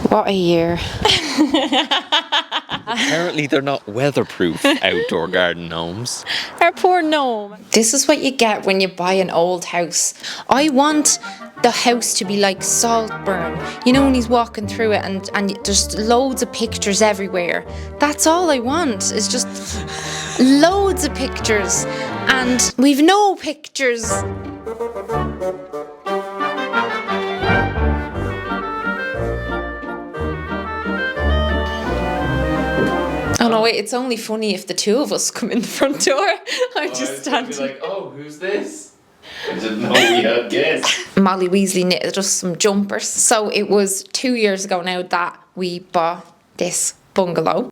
What a year. Apparently they're not weatherproof outdoor garden gnomes. Our poor gnome. This is what you get when you buy an old house. I want the house to be like Saltburn. You know, when he's walking through it and there's loads of pictures everywhere. That's all I want, is just loads of pictures. And we've no pictures. Oh no, wait, it's only funny if the two of us come in the front door. I'm just standing. Be like, oh, who's this? I didn't know we had guests. Molly Weasley knitted us some jumpers. So it was 2 years ago now that we bought this bungalow.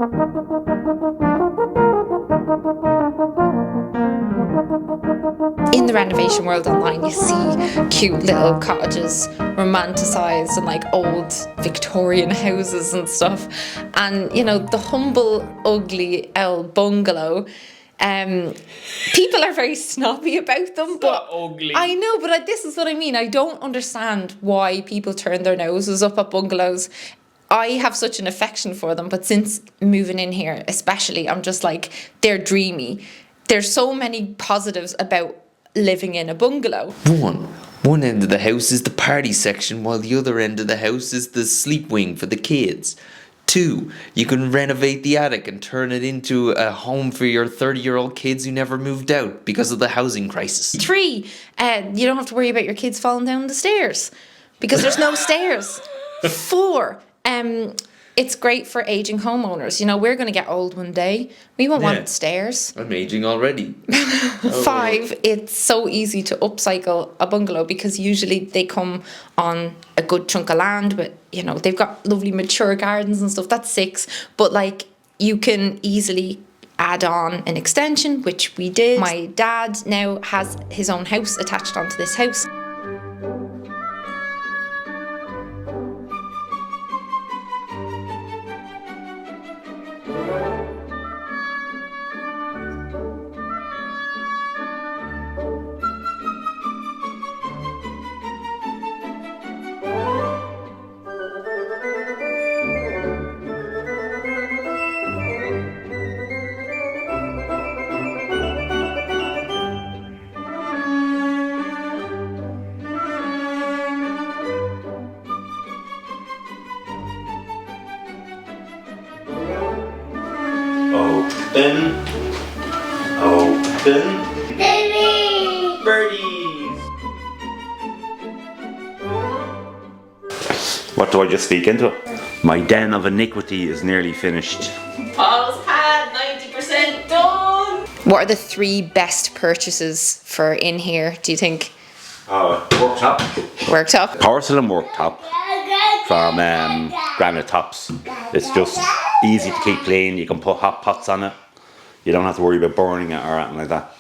In the renovation world online, you see cute little cottages romanticised and like old Victorian houses and stuff. And, you know, the humble, ugly old bungalow, people are very snobby about them. It's but not ugly. I know, but this is what I mean. I don't understand why people turn their noses up at bungalows. I have such an affection for them, but since moving in here especially, I'm just like, they're dreamy. There's so many positives about living in a bungalow. One end of the house is the party section, while the other end of the house is the sleep wing for the kids. 2, you can renovate the attic and turn it into a home for your 30-year-old kids who never moved out because of the housing crisis. 3, you don't have to worry about your kids falling down the stairs because there's no stairs. 4, it's great for aging homeowners. You know, we're going to get old one day. We won't want stairs. I'm aging already. 5, it's so easy to upcycle a bungalow because usually they come on a good chunk of land, but, you know, they've got lovely mature gardens and stuff. That's 6. But, like, you can easily add on an extension, which we did. My dad now has his own house attached onto this house. Open. Baby! Birdies! What do I just speak into? My den of iniquity is nearly finished. Almost had 90% done. What are the 3 best purchases for in here, do you think? Worktop. Worktop? Porcelain worktop from Grandad Tops. It's just easy to keep clean. You can put hot pots on it. You don't have to worry about burning it or anything like that.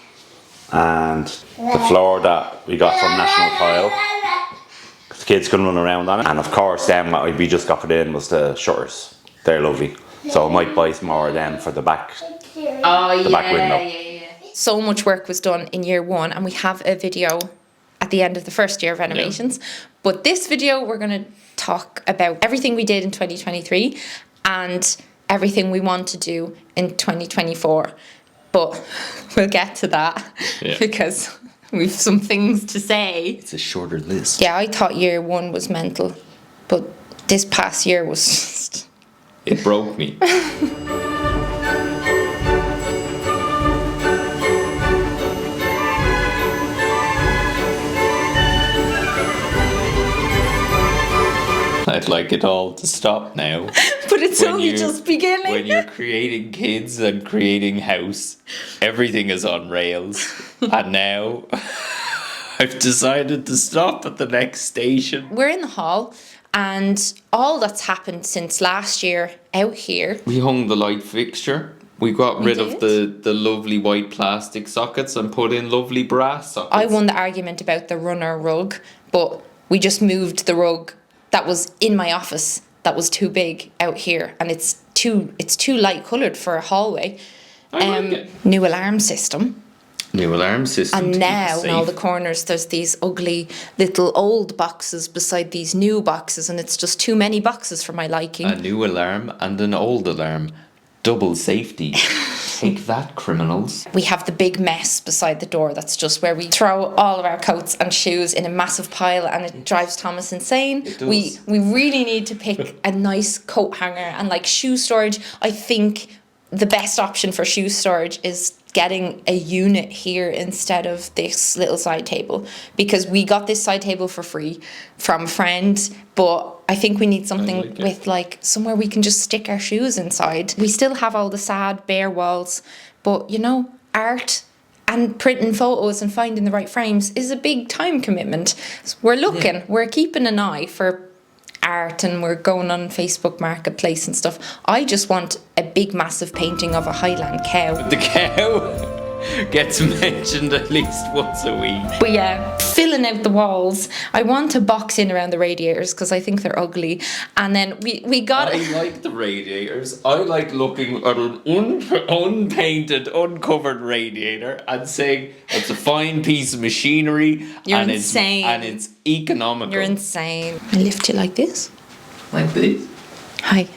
And the floor that we got from National Tile, the kids can run around on it. And of course, then what we just got put in was the shutters. They're lovely. So I might buy some more of them for the back. Back window. Yeah. So much work was done in year 1, and we have a video at the end of the first year of renovations. Yeah. But this video, we're going to talk about everything we did in 2023 and everything we want to do in 2024. But we'll get to that because we've some things to say. It's a shorter list. Yeah, I thought year 1 was mental, but this past year was just... It broke me. I'd like it all to stop now. But it's only just beginning. When you're creating kids and creating house, everything is on rails. And now I've decided to stop at the next station. We're in the hall, and all that's happened since last year out here. We hung the light fixture. We got rid of the lovely white plastic sockets and put in lovely brass sockets. I won the argument about the runner rug, but we just moved the rug that was in my office that was too big out here, and it's too light coloured for a hallway. I like it. New alarm system. New alarm system. And to keep us now, in safe. all the corners, there's these ugly little old boxes beside these new boxes, and it's just too many boxes for my liking. A new alarm and an old alarm. Double safety. Take that, criminals. We have the big mess beside the door. That's just where we throw all of our coats and shoes in a massive pile, and it drives Thomas insane. It does. We really need to pick a nice coat hanger and like shoe storage. I think the best option for shoe storage is getting a unit here instead of this little side table, because we got this side table for free from a friend, but I think we need something with like somewhere we can just stick our shoes inside. We still have all the sad bare walls, but you know, art and printing photos and finding the right frames is a big time commitment. So we're looking, we're keeping an eye for art, and we're going on Facebook Marketplace and stuff. I just want a big massive painting of a Highland cow. The cow gets mentioned at least once a week. But yeah, filling out the walls. I want to box in around the radiators because I think they're ugly. And then we got I like the radiators. I like looking at an unpainted, uncovered radiator and saying it's a fine piece of machinery. You're and insane. It's economical. You're insane. I lift it like this. Like this. Hi.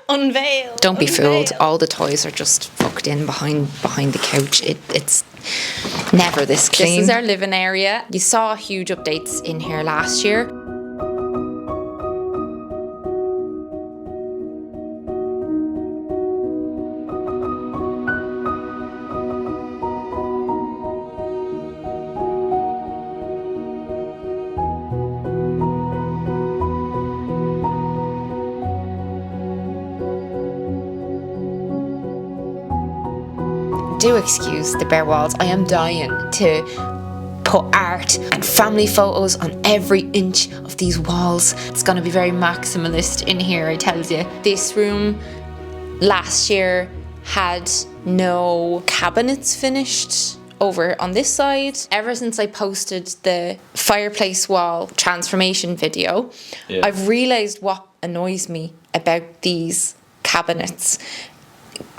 Unveil. Don't be fooled. All the toys are just fucked in behind the couch. It's never this clean. This is our living area. You saw huge updates in here last year. Do excuse the bare walls. I am dying to put art and family photos on every inch of these walls. It's going to be very maximalist in here, I tell you. This room last year had no cabinets finished over on this side. Ever since I posted the fireplace wall transformation video, I've realised what annoys me about these cabinets.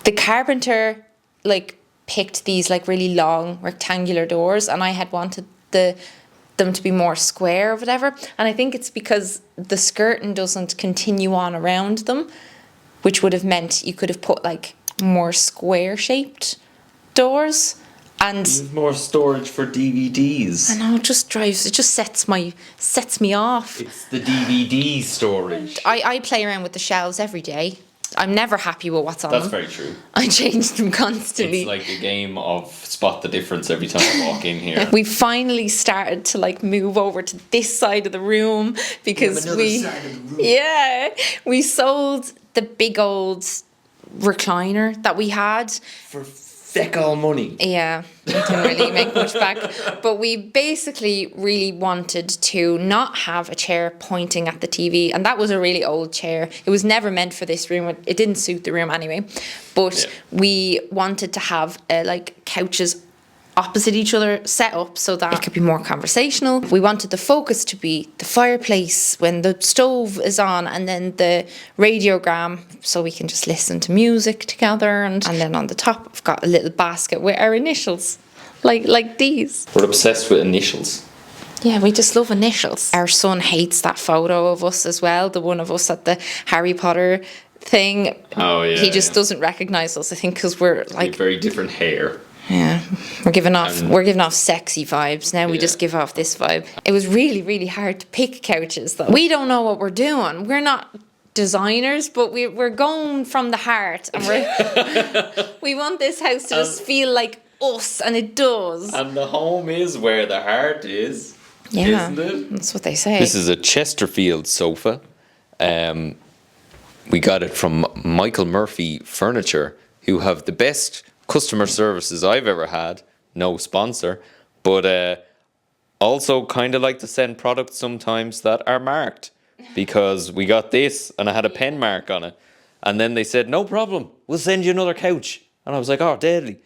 The carpenter picked these really long rectangular doors, and I had wanted them to be more square or whatever, and I think it's because the skirting doesn't continue on around them, which would have meant you could have put more square shaped doors. And more storage for DVDs. I know, it just sets me off. It's the DVD storage. I play around with the shelves every day. I'm never happy with what's on them. That's very true. I change them constantly. It's like a game of spot the difference every time I walk in here. We finally started to move over to this side of the room because we sold the big old recliner that we had For feck all money. Yeah, we didn't really make much back. But we basically really wanted to not have a chair pointing at the TV. And that was a really old chair. It was never meant for this room. It didn't suit the room anyway. But we wanted to have couches opposite each other set up so that it could be more conversational. We wanted the focus to be the fireplace when the stove is on, and then the radiogram so we can just listen to music together, and then on the top I've got a little basket with our initials like these. We're obsessed with initials. Yeah, we just love initials. Our son hates that photo of us as well, the one of us at the Harry Potter thing. Oh yeah. He just doesn't recognise us, I think, because we're We have very different hair. Yeah, we're giving off sexy vibes now. We just give off this vibe. It was really, really hard to pick couches though. We don't know what we're doing. We're not designers, but we're going from the heart, and we want this house to just feel like us, and it does. And the home is where the heart is. Yeah, isn't it? that's what they say. This is a Chesterfield sofa. We got it from Michael Murphy Furniture, who have the best customer services I've ever had. No sponsor, but also kind of like to send products sometimes that are marked, because we got this and I had a pen mark on it, and then they said no problem, we'll send you another couch, and I was like, oh deadly.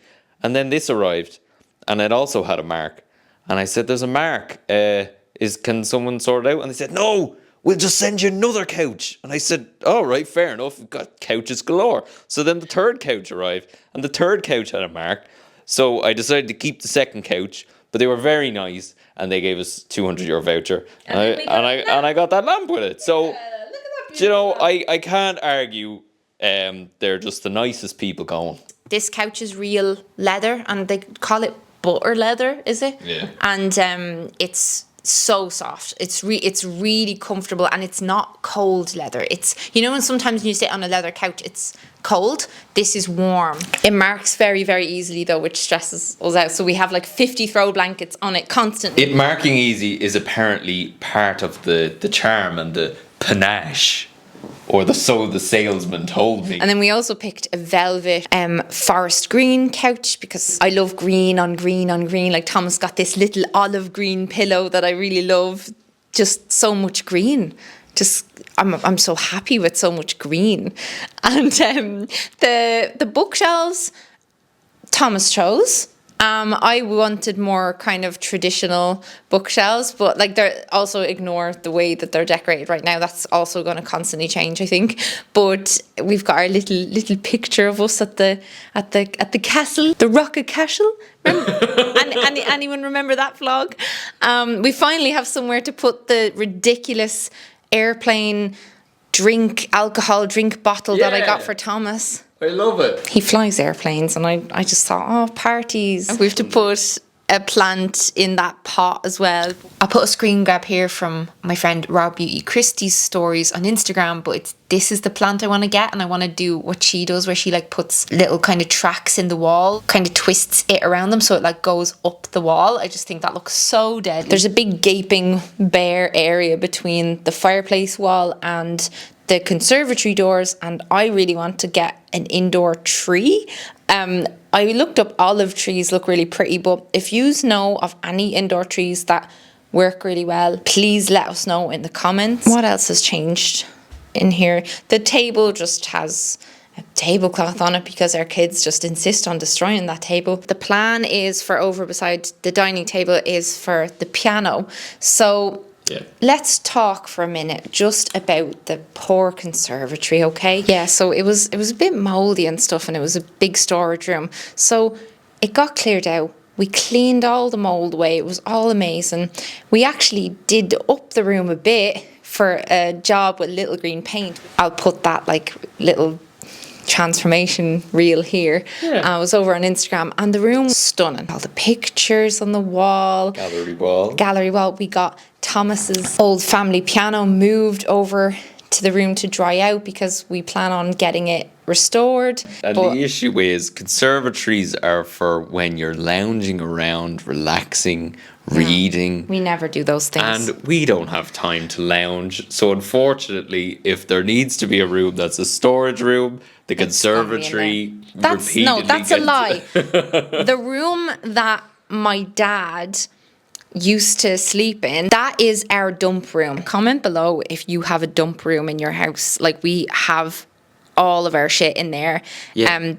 And then this arrived and it also had a mark, and I said, there's a mark, can someone sort it out? And they said, no, we'll just send you another couch. And I said, all right, fair enough. We've got couches galore. So then the third couch arrived, and the third couch had a mark. So I decided to keep the second couch, but they were very nice, and they gave us €200 voucher, and I got that lamp with it. So, you know, I can't argue. They're just the nicest people going. This couch is real leather, and they call it butter leather, is it? Yeah. And it's so soft. It's really comfortable, and it's not cold leather. It's, you know, when sometimes when you sit on a leather couch, it's cold. This is warm. It marks very, very easily though, which stresses us out. So we have like 50 throw blankets on it constantly. It marking easy is apparently part of the charm and the panache. Or so the salesman told me. And then we also picked a velvet forest green couch because I love green on green on green. Like Thomas got this little olive green pillow that I really love. Just so much green. Just I'm so happy with so much green. And the bookshelves Thomas chose. I wanted more kind of traditional bookshelves, but like they're also ignore the way that they're decorated right now. That's also going to constantly change, I think. But we've got our little picture of us at the castle, the Rocket Castle. Anyone remember that vlog? We finally have somewhere to put the ridiculous airplane alcohol drink bottle that I got for Thomas. I love it. He flies airplanes, and I just thought, oh, parties. We have to put a plant in that pot as well. I'll put a screen grab here from my friend Rob Beauty Christie's stories on Instagram, but this is the plant I want to get, and I want to do what she does, where she like puts little kind of tracks in the wall, kind of twists it around them so it like goes up the wall. I just think that looks so dead. There's a big gaping bare area between the fireplace wall and the conservatory doors, and I really want to get an indoor tree. I looked up olive trees, look really pretty, but if you know of any indoor trees that work really well, please let us know in the comments. What else has changed in here? The table just has a tablecloth on it because our kids just insist on destroying that table. The plan is for over beside the dining table is for the piano. So let's talk for a minute just about the poor conservatory, okay? Yeah, so it was a bit mouldy and stuff, and it was a big storage room. So it got cleared out. We cleaned all the mould away. It was all amazing. We actually did up the room a bit for a job with little green paint. I'll put that like little transformation reel here. I was over on Instagram, and the room was stunning. All the pictures on the wall. Gallery wall. We got Thomas's old family piano moved over to the room to dry out because we plan on getting it restored. And the issue is conservatories are for when you're lounging around, relaxing, reading. We never do those things. And we don't have time to lounge. So unfortunately, if there needs to be a room that's a storage room, the conservatory that's a lie. The room that my dad used to sleep in, that is our dump room. Comment below if you have a dump room in your house. Like, we have all of our shit in there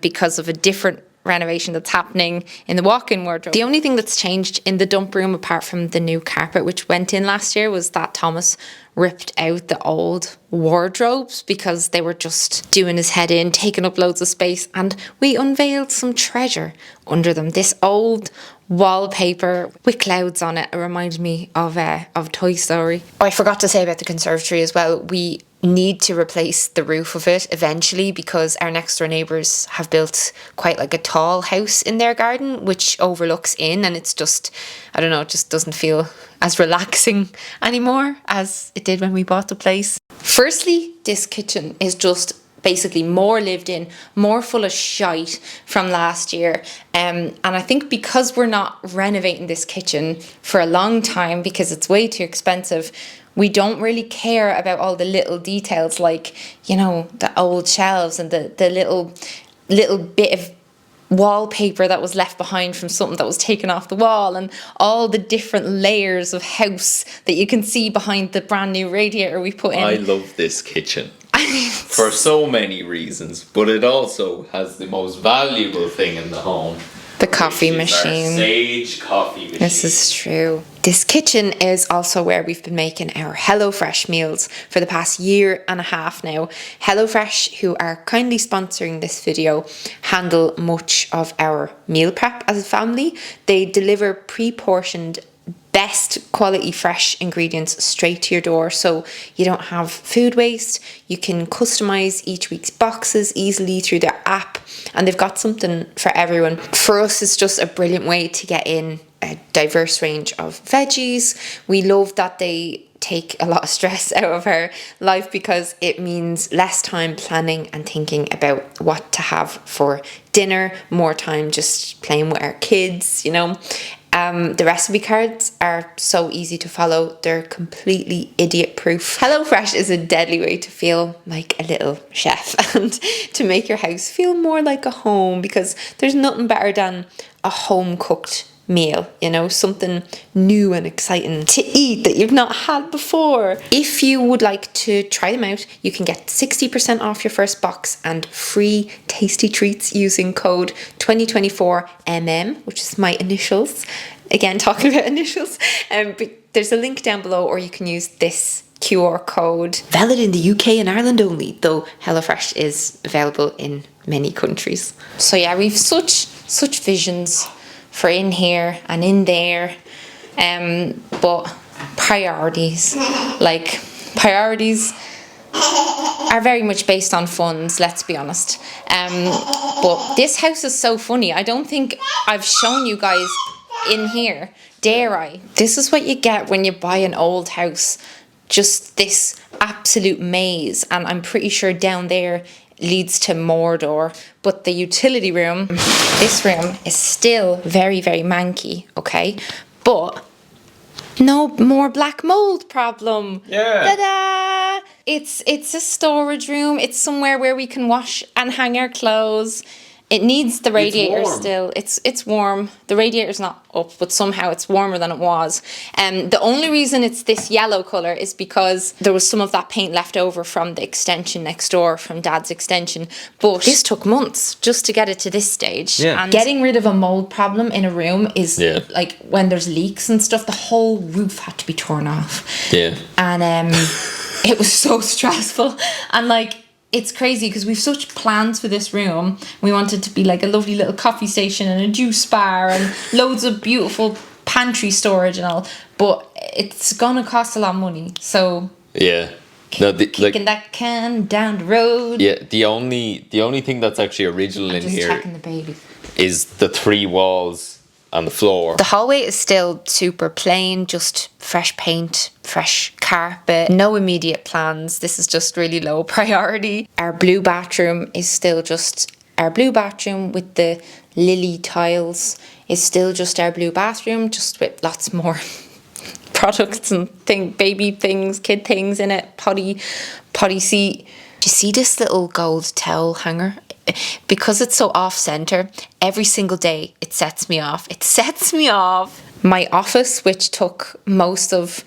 because of a different renovation that's happening in the walk-in wardrobe. The only thing that's changed in the dump room, apart from the new carpet which went in last year, was that Thomas ripped out the old wardrobes because they were just doing his head in, taking up loads of space, and we unveiled some treasure under them. This old wallpaper with clouds on it. It reminded me of Toy Story. Oh, I forgot to say about the conservatory as well. We need to replace the roof of it eventually because our next door neighbours have built quite like a tall house in their garden which overlooks in, and it's just, I don't know, it just doesn't feel as relaxing anymore as it did when we bought the place. Firstly, this kitchen is just basically more lived in, more full of shite from last year. And I think because we're not renovating this kitchen for a long time because it's way too expensive, we don't really care about all the little details like, you know, the old shelves and the little bit of wallpaper that was left behind from something that was taken off the wall, and all the different layers of house that you can see behind the brand new radiator we put in. I love this kitchen for so many reasons, but it also has the most valuable thing in the home, The coffee which is our machine. Sage coffee machine. This is true. This kitchen is also where we've been making our HelloFresh meals for the past year and a half now. HelloFresh, who are kindly sponsoring this video, handle much of our meal prep as a family. They deliver pre-portioned best quality fresh ingredients straight to your door, so you don't have food waste. You can customize each week's boxes easily through their app, and they've got something for everyone. For us, it's just a brilliant way to get in a diverse range of veggies. We love that they take a lot of stress out of our life because it means less time planning and thinking about what to have for dinner, more time just playing with our kids, you know. The recipe cards are so easy to follow. They're completely idiot proof. HelloFresh is a deadly way to feel like a little chef and to make your house feel more like a home, because there's nothing better than a home cooked meal, you know, something new and exciting to eat that you've not had before. If you would like to try them out, you can get 60% off your first box and free tasty treats using code 2024MM, which is my initials. Again, talking about initials. But there's a link down below, or you can use this QR code. Valid in the UK and Ireland only, though HelloFresh is available in many countries. So yeah, we've such visions for in here and in there, but priorities are very much based on funds, let's be honest. But this house is so funny. I don't think I've shown you guys in here, dare I? This is what you get when you buy an old house, just this absolute maze, and I'm pretty sure down there leads to Mordor. But the utility room, this room is still very, very manky, okay? But no more black mold problem. Yeah. Ta-da! It's a storage room. It's somewhere where we can wash and hang our clothes. It needs the radiator still. It's warm. The radiator's not up, but somehow it's warmer than it was. The only reason it's this yellow colour is because there was some of that paint left over from the extension next door, from Dad's extension. But this took months just to get it to this stage. Yeah. And getting rid of a mould problem in a room is like when there's leaks and stuff, the whole roof had to be torn off. Yeah. And it was so stressful. And like, it's crazy because we've such plans for this room. We want it to be like a lovely little coffee station and a juice bar and loads of beautiful pantry storage and all. But it's gonna cost a lot of money. So yeah, no, kicking that can down the road. Yeah, the only thing that's actually original in Just here checking the baby is the 3 walls and the floor. The hallway is still super plain, just fresh paint, fresh carpet, no immediate plans. This is just really low priority. Our blue bathroom is still just our blue bathroom with the lily tiles is still just our blue bathroom, just with lots more products and baby things, kid things in it, potty seat. Do you see this little gold towel hanger? Because it's so off-centre, every single day it sets me off. It sets me off. My office, which took most of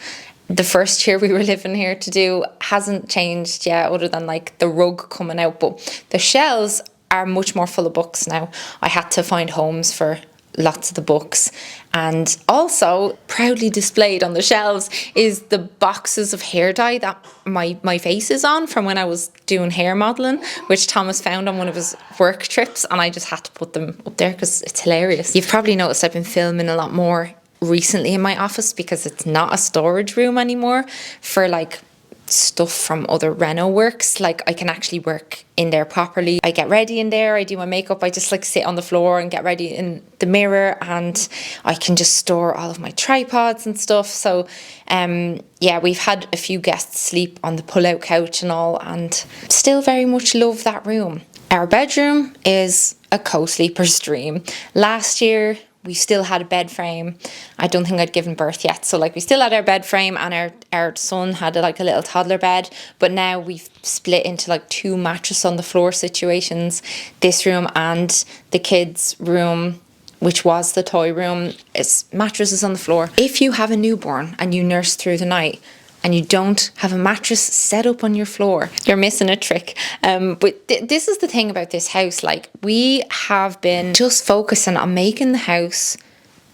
the first year we were living here to do, hasn't changed yet, other than like the rug coming out. But the shelves are much more full of books now. I had to find homes for lots of the books. And also proudly displayed on the shelves is the boxes of hair dye that my face is on from when I was doing hair modelling, which Thomas found on one of his work trips, and I just had to put them up there because it's hilarious. You've probably noticed I've been filming a lot more recently in my office because it's not a storage room anymore for like stuff from other reno works. Like I can actually work in there properly. I get ready in there, I do my makeup, I just like sit on the floor and get ready in the mirror, and I can just store all of my tripods and stuff. So yeah, we've had a few guests sleep on the pull-out couch and all, and still very much love that room. Our bedroom is a co-sleeper's dream. Last year we still had a bed frame. I don't think I'd given birth yet. So like we still had our bed frame, and our son had like a little toddler bed. But now we've split into like 2 mattress on the floor situations. This room and the kids' room, which was the toy room, is mattresses on the floor. If you have a newborn and you nurse through the night, and you don't have a mattress set up on your floor, you're missing a trick. But this is the thing about this house. Like, we have been just focusing on making the house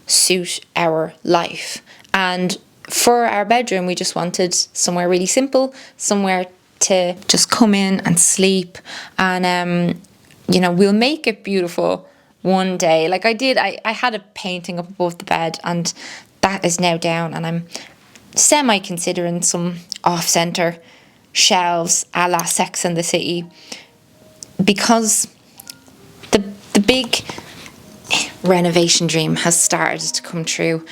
suit our life. And for our bedroom, we just wanted somewhere really simple, somewhere to just come in and sleep. And, you know, we'll make it beautiful one day. Like I had a painting up above the bed, and that is now down, and I'm semi-considering some off-centre shelves a la Sex and the City, because the big renovation dream has started to come true.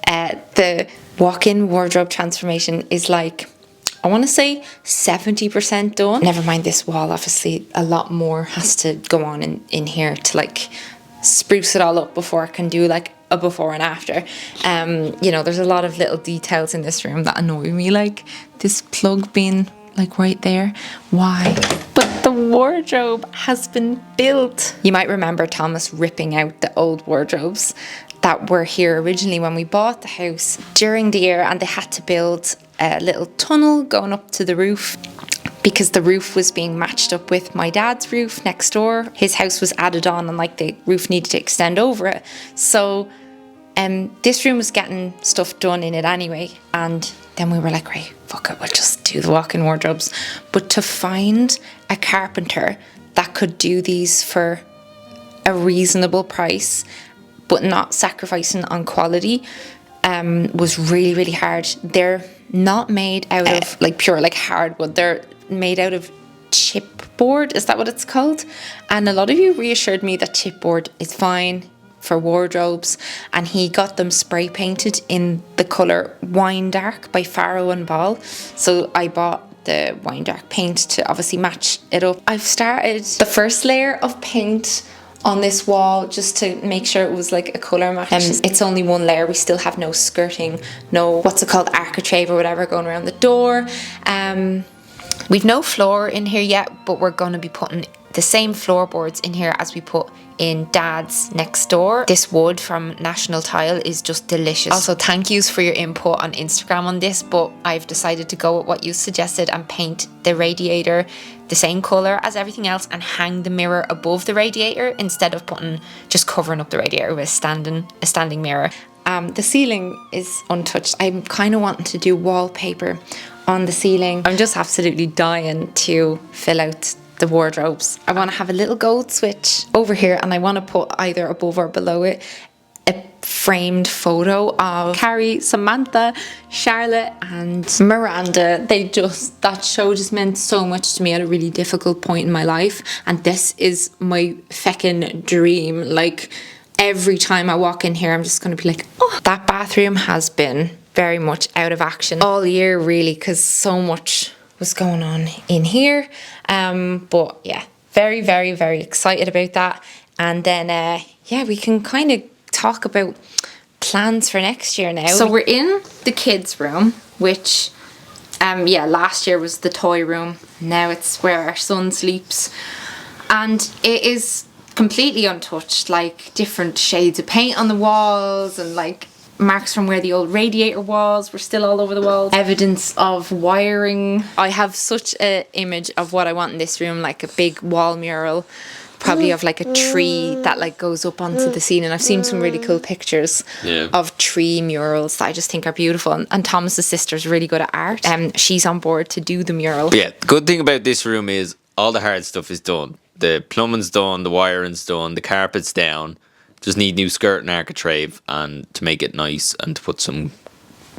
The walk-in wardrobe transformation is like, I want to say 70% done. Never mind this wall, obviously a lot more has to go on in here to like spruce it all up before I can do like a before and after. You know, there's a lot of little details in this room that annoy me, like this plug being like right there. Why? But the wardrobe has been built. You might remember Thomas ripping out the old wardrobes that were here originally when we bought the house during the year, and they had to build a little tunnel going up to the roof because the roof was being matched up with my dad's roof next door. His house was added on, and like the roof needed to extend over it. So this room was getting stuff done in it anyway, and then we were like, right, fuck it, we'll just do the walk-in wardrobes. But to find a carpenter that could do these for a reasonable price but not sacrificing on quality was really, really hard. They're not made out of like pure like hardwood. They're made out of chipboard. Is that what it's called? And a lot of you reassured me that chipboard is fine for wardrobes, and he got them spray painted in the colour Wine Dark by Farrow and Ball. So I bought the Wine Dark paint to obviously match it up. I've started the first layer of paint on this wall just to make sure it was like a colour match. It's only one layer. We still have no skirting, no what's it called, architrave or whatever going around the door. We've no floor in here yet, but we're going to be putting the same floorboards in here as we put in Dad's next door. This wood from National Tile is just delicious. Also, thank yous for your input on Instagram on this, but I've decided to go with what you suggested and paint the radiator the same colour as everything else and hang the mirror above the radiator instead of just covering up the radiator with a standing mirror. The ceiling is untouched. I'm kind of wanting to do wallpaper on the ceiling. I'm just absolutely dying to fill out the wardrobes. I want to have a little gold switch over here, and I want to put either above or below it a framed photo of Carrie, Samantha, Charlotte and Miranda. That show just meant so much to me at a really difficult point in my life, and this is my feckin' dream. Like, every time I walk in here I'm just going to be like, oh. That bathroom has been very much out of action all year really, because so much was going on in here. But yeah, very, very, very excited about that. And then we can kind of talk about plans for next year now. So we're in the kids' room, which last year was the toy room. Now it's where our son sleeps, and it is completely untouched, like different shades of paint on the walls and like marks from where the old radiator was were still all over the walls. Evidence of wiring. I have such an image of what I want in this room, like a big wall mural, probably of like a tree that like goes up onto the ceiling. I've seen some really cool pictures of tree murals that I just think are beautiful, and Thomas's sister's really good at art, and she's on board to do the mural. Yeah, the good thing about this room is all the hard stuff is done. The plumbing's done, the wiring's done, the carpet's down. Just need new skirt and architrave and to make it nice and to put some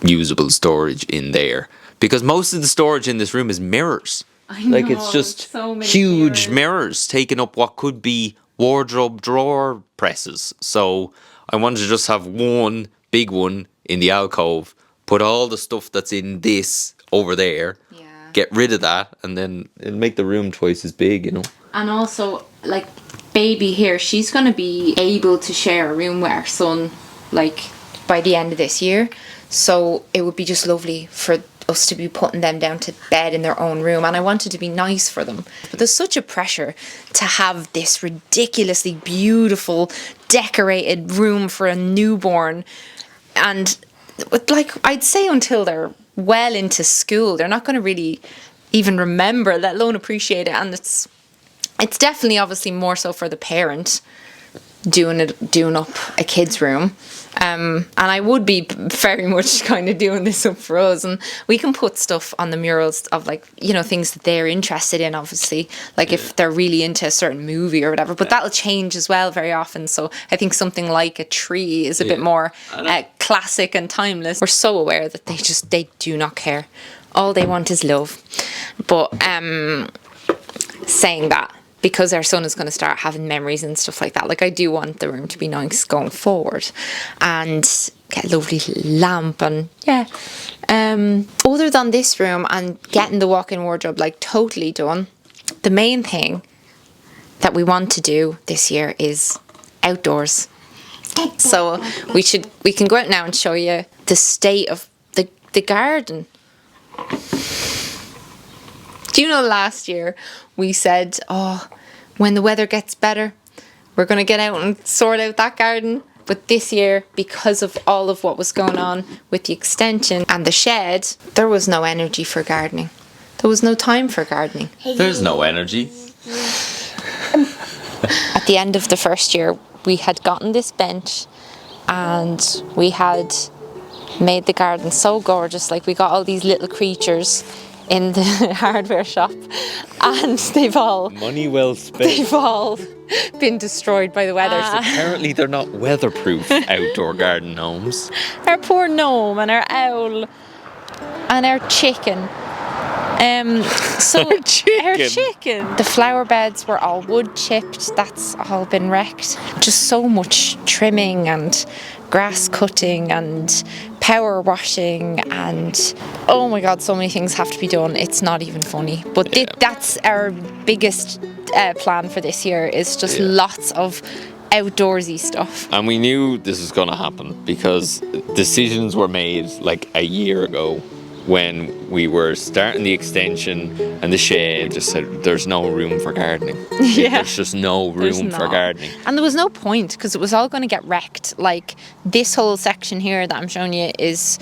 usable storage in there. Because most of the storage in this room is mirrors. I know, like it's just so many huge mirrors taking up what could be wardrobe drawer presses. So I wanted to just have one big one in the alcove, put all the stuff that's in this over there, get rid of that, and then it'll make the room twice as big, you know. And also, like, baby here, she's going to be able to share a room with our son, like, by the end of this year. So it would be just lovely for us to be putting them down to bed in their own room, and I wanted to be nice for them. But there's such a pressure to have this ridiculously beautiful, decorated room for a newborn, and like, I'd say until they're well into school. They're not going to really even remember, let alone appreciate it. And it's definitely obviously more so for the parent doing up a kid's room. And I would be very much kind of doing this up for us, and we can put stuff on the murals of like, you know, things that they're interested in, obviously, like if they're really into a certain movie or whatever, but that'll change as well very often. So I think something like a tree is a bit more classic and timeless. We're so aware that they do not care. All they want is love. But saying that, because our son is going to start having memories and stuff like that, like I do want the room to be nice going forward and get a lovely lamp. And other than this room and getting the walk-in wardrobe like totally done, the main thing that we want to do this year is outdoors. So we can go out now and show you the state of the garden. Do you know last year we said, when the weather gets better, we're going to get out and sort out that garden? But this year, because of all of what was going on with the extension and the shed, there was no energy for gardening. There was no time for gardening. There's no energy. At the end of the first year, we had gotten this bench and we had made the garden so gorgeous. Like, we got all these little creatures in the hardware shop, and they've all Money well spent. they've all been destroyed by the weather. Apparently they're not weatherproof outdoor garden gnomes. Our poor gnome and our owl and our chicken. Our chicken. The flower beds were all wood chipped. That's all been wrecked. Just so much trimming and grass cutting and power washing, and oh my god, so many things have to be done. It's not even funny. But that's our biggest plan for this year, is just lots of outdoorsy stuff. And we knew this was going to happen because decisions were made like a year ago when we were starting the extension and the shed. Just said there's no room for gardening. There's just no room for gardening. And there was no point, because it was all going to get wrecked. Like, this whole section here that I'm showing you is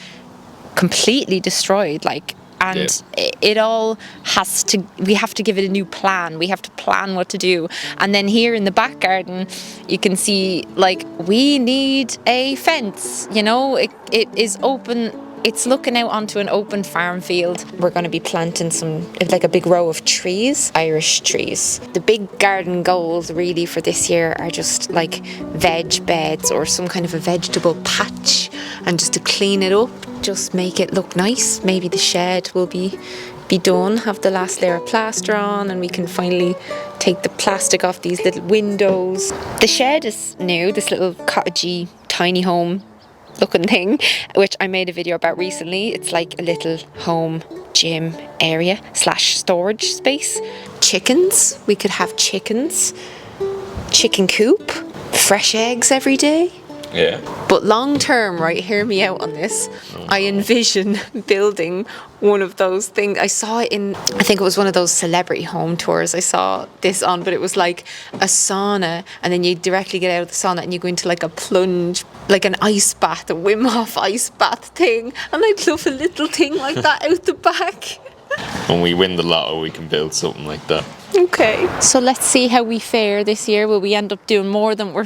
completely destroyed. Like, and it all has to, we have to give it a new plan. We have to plan what to do. And then here in the back garden, you can see, like, we need a fence, you know, it is open. It's looking out onto an open farm field. We're going to be planting like a big row of trees, Irish trees. The big garden goals really for this year are just like veg beds or some kind of a vegetable patch, and just to clean it up, just make it look nice. Maybe the shed will be done, have the last layer of plaster on, and we can finally take the plastic off these little windows. The shed is new, this little cottagey tiny home looking thing, which I made a video about recently. It's like a little home gym area / storage space. Chickens, we could have chickens, chicken coop, fresh eggs every day. But long term, right, hear me out on this, I envision building one of those things. I saw it in, I think it was one of those celebrity home tours I saw this on, but it was like a sauna, and then you directly get out of the sauna and you go into like a plunge, like an ice bath, a Wim Hof ice bath thing, and I'd love a little thing like that out the back. When we win the lotto, we can build something like that. Okay. So let's see how we fare this year. Will we end up doing more than we're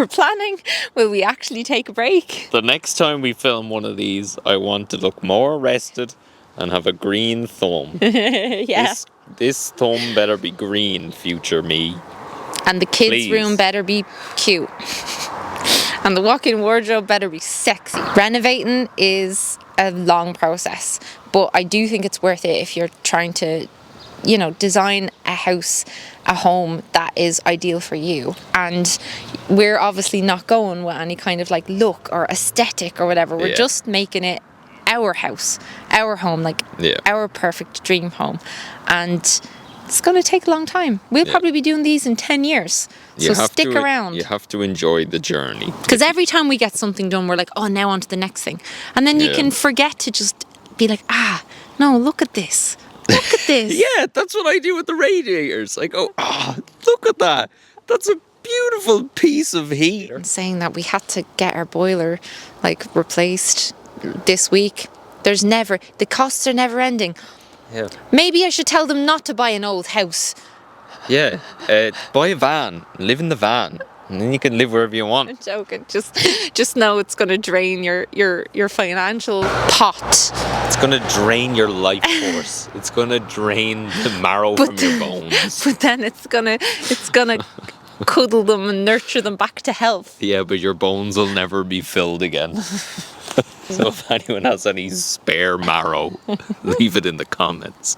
planning? Will we actually take a break? The next time we film one of these, I want to look more rested and have a green thumb. This thumb better be green, future me. And the kids' room better be cute. And the walk-in wardrobe better be sexy. Renovating is a long process, but I do think it's worth it if you're trying to, you know, design a house, a home that is ideal for you. And we're obviously not going with any kind of like look or aesthetic or whatever. We're just making it our house, our home, like our perfect dream home. And it's going to take a long time. We'll probably be doing these in 10 years. So stick around. You have to enjoy the journey. Because every time we get something done, we're like, oh, now on to the next thing. And then you can forget to just be like, no, look at this. Look at this. Yeah, that's what I do with the radiators. I go, look at that. That's a beautiful piece of heat. Saying that we had to get our boiler like replaced this week. The costs are never ending. Yeah. Maybe I should tell them not to buy an old house. Yeah. Buy a van. Live in the van. And then you can live wherever you want. I'm joking. Just know it's going to drain your financial pot. It's going to drain your life force. It's going to drain the marrow from your bones. But then it's gonna cuddle them and nurture them back to health. Yeah, but your bones will never be filled again. So if anyone has any spare marrow, leave it in the comments.